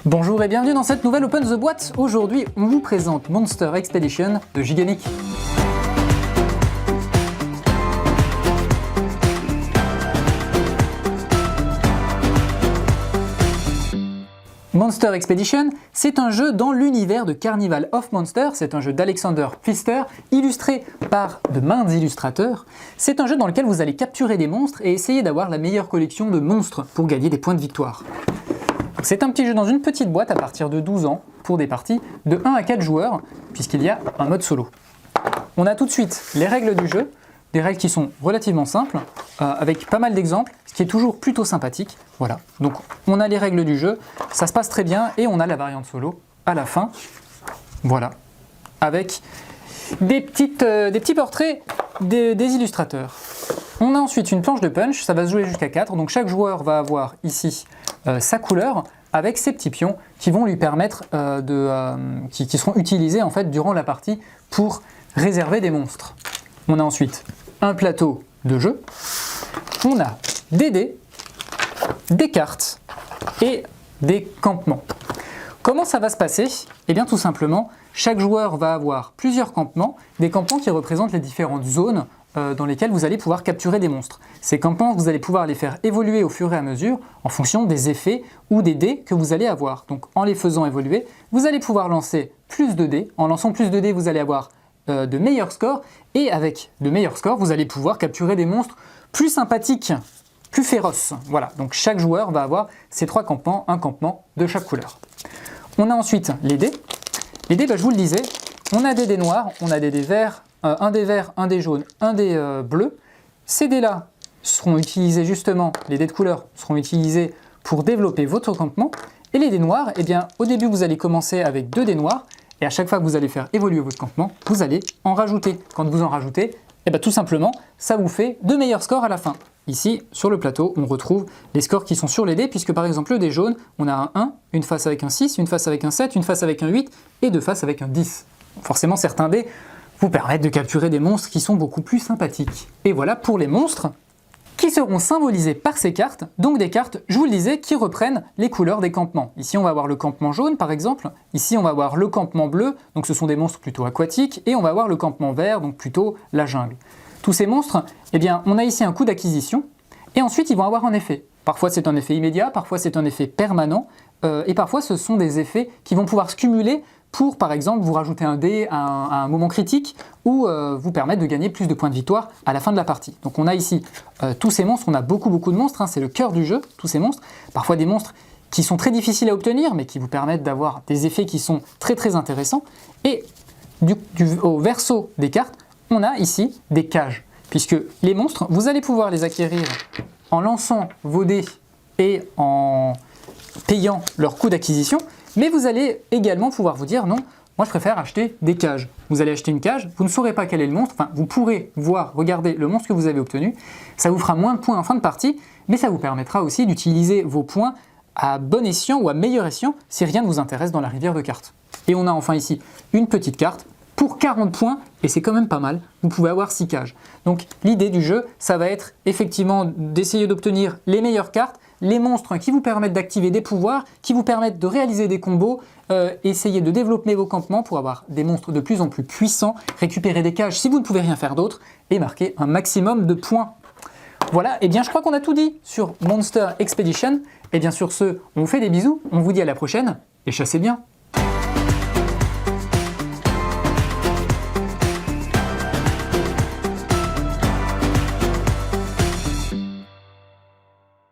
Bonjour et bienvenue dans cette nouvelle Open the Boîte. Aujourd'hui, on vous présente Monster Expedition de Gigantic. Monster Expedition, c'est un jeu dans l'univers de Carnival of Monsters, c'est un jeu d'Alexander Pfister, illustré par de maints illustrateurs. C'est un jeu dans lequel vous allez capturer des monstres et essayer d'avoir la meilleure collection de monstres pour gagner des points de victoire. C'est un petit jeu dans une petite boîte à partir de 12 ans pour des parties de 1 à 4 joueurs, puisqu'il y a un mode solo. On a tout de suite les règles du jeu, des règles qui sont relativement simples, avec pas mal d'exemples, ce qui est toujours plutôt sympathique. Voilà, donc on a les règles du jeu, ça se passe très bien, et on a la variante solo à la fin, voilà, avec des petits portraits des illustrateurs. On a ensuite une planche de punch, ça va se jouer jusqu'à 4, donc chaque joueur va avoir ici sa couleur, avec ses petits pions qui vont lui permettre qui seront utilisés en fait durant la partie pour réserver des monstres. On a ensuite un plateau de jeu, on a des dés, des cartes et des campements. Comment ça va se passer? Eh bien tout simplement, chaque joueur va avoir plusieurs campements, des campements qui représentent les différentes zones dans lesquelles vous allez pouvoir capturer des monstres. Ces campements, vous allez pouvoir les faire évoluer au fur et à mesure en fonction des effets ou des dés que vous allez avoir. Donc en les faisant évoluer, vous allez pouvoir lancer plus de dés. En lançant plus de dés, vous allez avoir de meilleurs scores, et avec de meilleurs scores, vous allez pouvoir capturer des monstres plus sympathiques, plus féroces. Voilà, donc chaque joueur va avoir ces 3 campements, un campement de chaque couleur. On a ensuite les dés. Les dés, je vous le disais, on a des dés noirs, on a des dés verts, un dé vert, un dé jaune, un dé bleu. Ces dés-là seront utilisés justement, les dés de couleur seront utilisés pour développer votre campement. Et les dés noirs, eh bien, au début, vous allez commencer avec 2 dés noirs, et à chaque fois que vous allez faire évoluer votre campement, vous allez en rajouter. Quand vous en rajoutez, eh bien, tout simplement, ça vous fait de meilleurs scores à la fin. Ici, sur le plateau, on retrouve les scores qui sont sur les dés, puisque par exemple, le dé jaune, on a un 1, une face avec un 6, une face avec un 7, une face avec un 8, et 2 faces avec un 10. Forcément, certains dés vous permettent de capturer des monstres qui sont beaucoup plus sympathiques. Et voilà pour les monstres qui seront symbolisés par ces cartes, donc des cartes, je vous le disais, qui reprennent les couleurs des campements. Ici, on va avoir le campement jaune, par exemple. Ici, on va avoir le campement bleu, donc ce sont des monstres plutôt aquatiques. Et on va avoir le campement vert, donc plutôt la jungle. Tous ces monstres, eh bien, on a ici un coût d'acquisition, et ensuite, ils vont avoir un effet. Parfois, c'est un effet immédiat, parfois, c'est un effet permanent, et parfois, ce sont des effets qui vont pouvoir se cumuler pour, par exemple, vous rajouter un dé à un moment critique ou vous permettre de gagner plus de points de victoire à la fin de la partie. Donc on a ici tous ces monstres, on a beaucoup de monstres, hein, c'est le cœur du jeu, tous ces monstres. Parfois des monstres qui sont très difficiles à obtenir, mais qui vous permettent d'avoir des effets qui sont très intéressants. Et au verso des cartes, on a ici des cages, puisque les monstres, vous allez pouvoir les acquérir en lançant vos dés et en payant leur coût d'acquisition, mais vous allez également pouvoir vous dire non, moi je préfère acheter des cages. Vous allez acheter une cage, vous ne saurez pas quel est le monstre, enfin vous pourrez regarder le monstre que vous avez obtenu, ça vous fera moins de points en fin de partie, mais ça vous permettra aussi d'utiliser vos points à bon escient ou à meilleur escient si rien ne vous intéresse dans la rivière de cartes. Et on a enfin ici une petite carte pour 40 points, et c'est quand même pas mal, vous pouvez avoir 6 cages. Donc l'idée du jeu, ça va être effectivement d'essayer d'obtenir les meilleures cartes, les monstres qui vous permettent d'activer des pouvoirs, qui vous permettent de réaliser des combos, essayer de développer vos campements pour avoir des monstres de plus en plus puissants, récupérer des cages si vous ne pouvez rien faire d'autre, et marquer un maximum de points. Voilà, et bien je crois qu'on a tout dit sur Monster Expedition, et bien sur ce, on vous fait des bisous, on vous dit à la prochaine, et chassez bien.